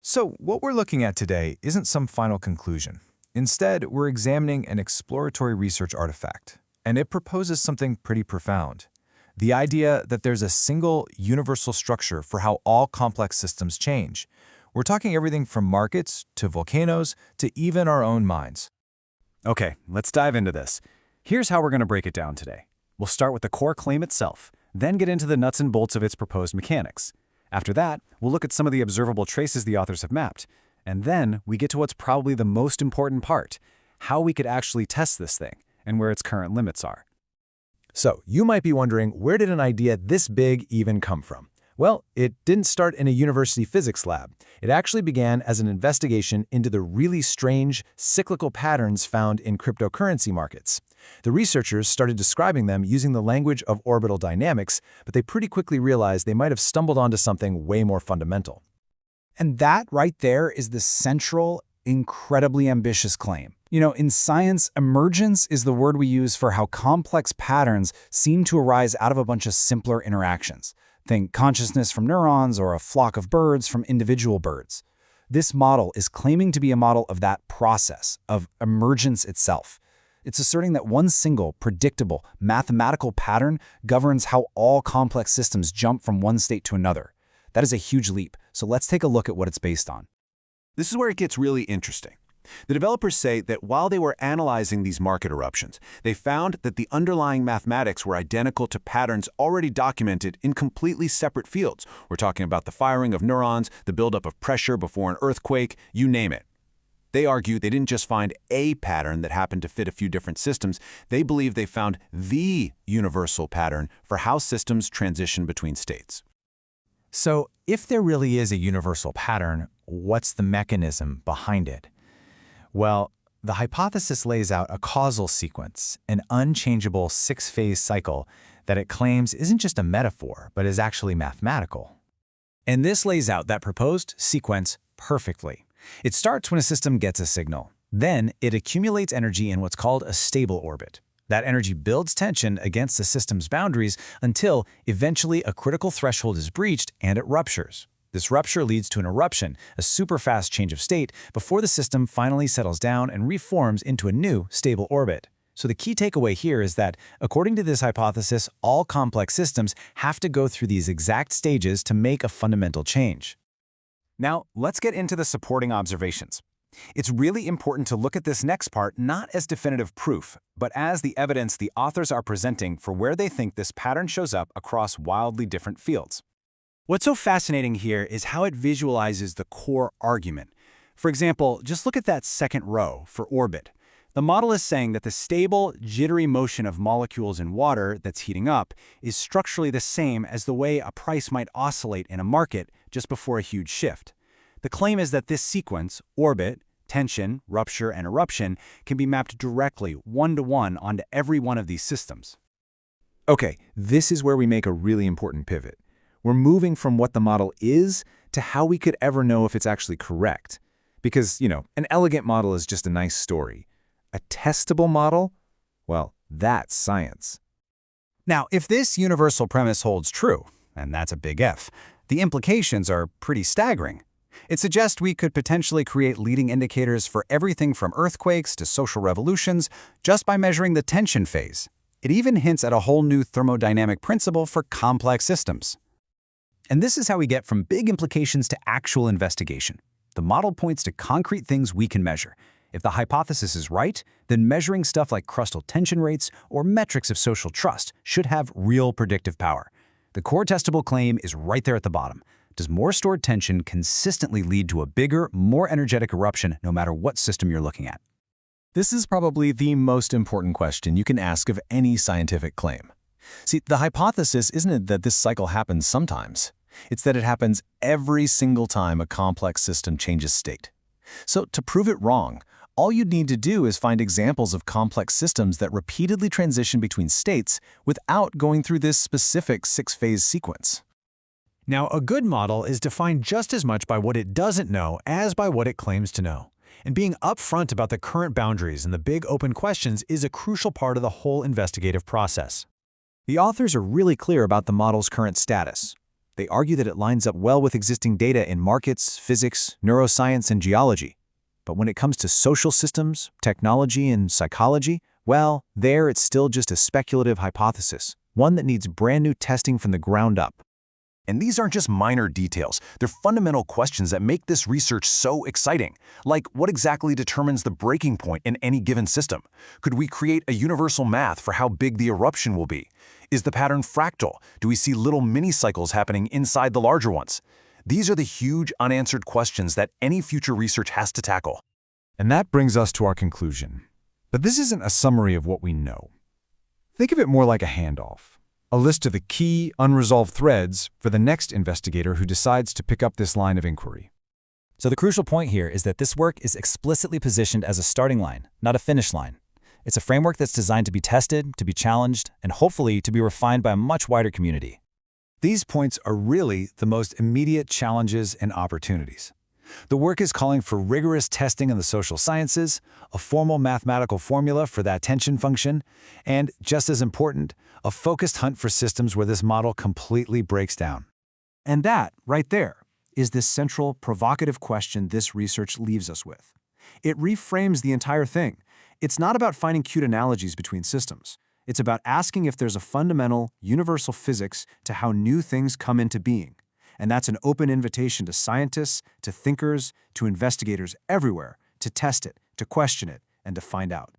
So, what we're looking at today isn't some final conclusion. Instead, we're examining an exploratory research artifact, and it proposes something pretty profound. The idea that there's a single, universal structure for how all complex systems change. We're talking everything from markets to volcanoes to even our own minds. Okay, let's dive into this. Here's how we're going to break it down today. We'll start with the core claim itself, then get into the nuts and bolts of its proposed mechanics. After that, we'll look at some of the observable traces the authors have mapped. And then we get to what's probably the most important part, how we could actually test this thing and where its current limits are. So, you might be wondering, where did an idea this big even come from? Well, it didn't start in a university physics lab. It actually began as an investigation into the really strange, cyclical patterns found in cryptocurrency markets. The researchers started describing them using the language of orbital dynamics, but they pretty quickly realized they might have stumbled onto something way more fundamental. And that right there is the central, incredibly ambitious claim. In science, emergence is the word we use for how complex patterns seem to arise out of a bunch of simpler interactions. Think consciousness from neurons or a flock of birds from individual birds. This model is claiming to be a model of that process, of emergence itself. It's asserting that one single, predictable, mathematical pattern governs how all complex systems jump from one state to another. That is a huge leap, so let's take a look at what it's based on. This is where it gets really interesting. The developers say that while they were analyzing these market eruptions, they found that the underlying mathematics were identical to patterns already documented in completely separate fields. We're talking about the firing of neurons, the buildup of pressure before an earthquake, you name it. They argue they didn't just find a pattern that happened to fit a few different systems. They believe they found the universal pattern for how systems transition between states. So, if there really is a universal pattern, what's the mechanism behind it? Well, the hypothesis lays out a causal sequence, an unchangeable six-phase cycle that it claims isn't just a metaphor, but is actually mathematical. And this lays out that proposed sequence perfectly. It starts when a system gets a signal. Then it accumulates energy in what's called a stable orbit. That energy builds tension against the system's boundaries until eventually a critical threshold is breached and it ruptures. This rupture leads to an eruption, a super-fast change of state, before the system finally settles down and reforms into a new, stable orbit. So the key takeaway here is that, according to this hypothesis, all complex systems have to go through these exact stages to make a fundamental change. Now, let's get into the supporting observations. It's really important to look at this next part not as definitive proof, but as the evidence the authors are presenting for where they think this pattern shows up across wildly different fields. What's so fascinating here is how it visualizes the core argument. For example, just look at that second row for orbit. The model is saying that the stable, jittery motion of molecules in water that's heating up is structurally the same as the way a price might oscillate in a market just before a huge shift. The claim is that this sequence, orbit, tension, rupture, and eruption, can be mapped directly, one-to-one, onto every one of these systems. Okay, this is where we make a really important pivot. We're moving from what the model is to how we could ever know if it's actually correct. Because, an elegant model is just a nice story. A testable model? Well, that's science. Now, if this universal premise holds true, and that's a big F, the implications are pretty staggering. It suggests we could potentially create leading indicators for everything from earthquakes to social revolutions just by measuring the tension phase. It even hints at a whole new thermodynamic principle for complex systems. And this is how we get from big implications to actual investigation. The model points to concrete things we can measure. If the hypothesis is right, then measuring stuff like crustal tension rates or metrics of social trust should have real predictive power. The core testable claim is right there at the bottom. Does more stored tension consistently lead to a bigger, more energetic eruption no matter what system you're looking at? This is probably the most important question you can ask of any scientific claim. See, the hypothesis isn't that this cycle happens sometimes. It's that it happens every single time a complex system changes state. So to prove it wrong, all you'd need to do is find examples of complex systems that repeatedly transition between states without going through this specific six-phase sequence. Now, a good model is defined just as much by what it doesn't know as by what it claims to know. And being upfront about the current boundaries and the big open questions is a crucial part of the whole investigative process. The authors are really clear about the model's current status. They argue that it lines up well with existing data in markets, physics, neuroscience, and geology. But when it comes to social systems, technology, and psychology, well, there it's still just a speculative hypothesis, one that needs brand new testing from the ground up. And these aren't just minor details. They're fundamental questions that make this research so exciting. Like, what exactly determines the breaking point in any given system? Could we create a universal math for how big the eruption will be? Is the pattern fractal? Do we see little mini-cycles happening inside the larger ones? These are the huge unanswered questions that any future research has to tackle. And that brings us to our conclusion. But this isn't a summary of what we know. Think of it more like a handoff. A list of the key, unresolved threads for the next investigator who decides to pick up this line of inquiry. So the crucial point here is that this work is explicitly positioned as a starting line, not a finish line. It's a framework that's designed to be tested, to be challenged, and hopefully to be refined by a much wider community. These points are really the most immediate challenges and opportunities. The work is calling for rigorous testing in the social sciences, a formal mathematical formula for that attention function, and, just as important, a focused hunt for systems where this model completely breaks down. And that, right there, is this central, provocative question this research leaves us with. It reframes the entire thing. It's not about finding cute analogies between systems. It's about asking if there's a fundamental, universal physics to how new things come into being. And that's an open invitation to scientists, to thinkers, to investigators everywhere to test it, to question it, and to find out.